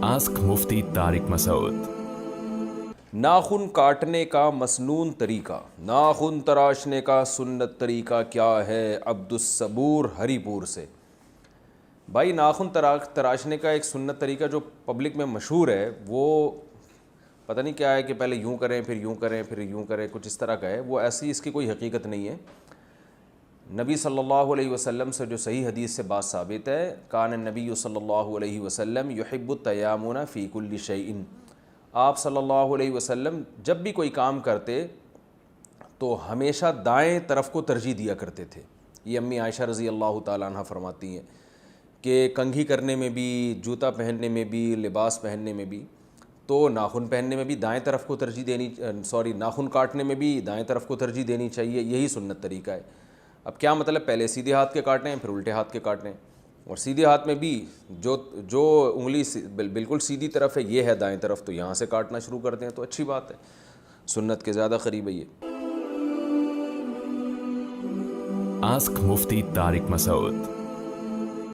Ask مفتی طارق مسعود۔ ناخن کاٹنے کا مسنون طریقہ، ناخن تراشنے کا سنت طریقہ کیا ہے؟ عبد الصبور ہری پور سے۔ بھائی ناخن تراشنے کا ایک سنت طریقہ جو پبلک میں مشہور ہے، وہ پتہ نہیں کیا ہے کہ پہلے یوں کریں پھر یوں کریں پھر یوں کریں، کچھ اس طرح کا ہے۔ وہ ایسی اس کی کوئی حقیقت نہیں ہے۔ نبی صلی اللہ علیہ وسلم سے جو صحیح حدیث سے بات ثابت ہے، کان النبی صلی اللہ علیہ وسلم یحب التیامن فی کل شیء، آپ صلی اللہ علیہ وسلم جب بھی کوئی کام کرتے تو ہمیشہ دائیں طرف کو ترجیح دیا کرتے تھے۔ یہ امی عائشہ رضی اللہ تعالیٰ عنہ فرماتی ہیں کہ کنگھی کرنے میں بھی، جوتا پہننے میں بھی، لباس پہننے میں بھی، تو ناخن پہننے میں بھی دائیں طرف کو ترجیح دینی ناخن کاٹنے میں بھی دائیں طرف کو ترجیح دینی چاہیے۔ یہی سنت طریقہ ہے۔ اب کیا مطلب؟ پہلے سیدھے ہاتھ کے کاٹیں پھر الٹے ہاتھ کے کاٹیں، اور سیدھے ہاتھ میں بھی جو انگلی بالکل سیدھی طرف ہے یہ ہے دائیں طرف، تو یہاں سے کاٹنا شروع کر دیں تو اچھی بات ہے، سنت کے زیادہ قریب ہے یہ۔ آسک مفتی طارق مسعود۔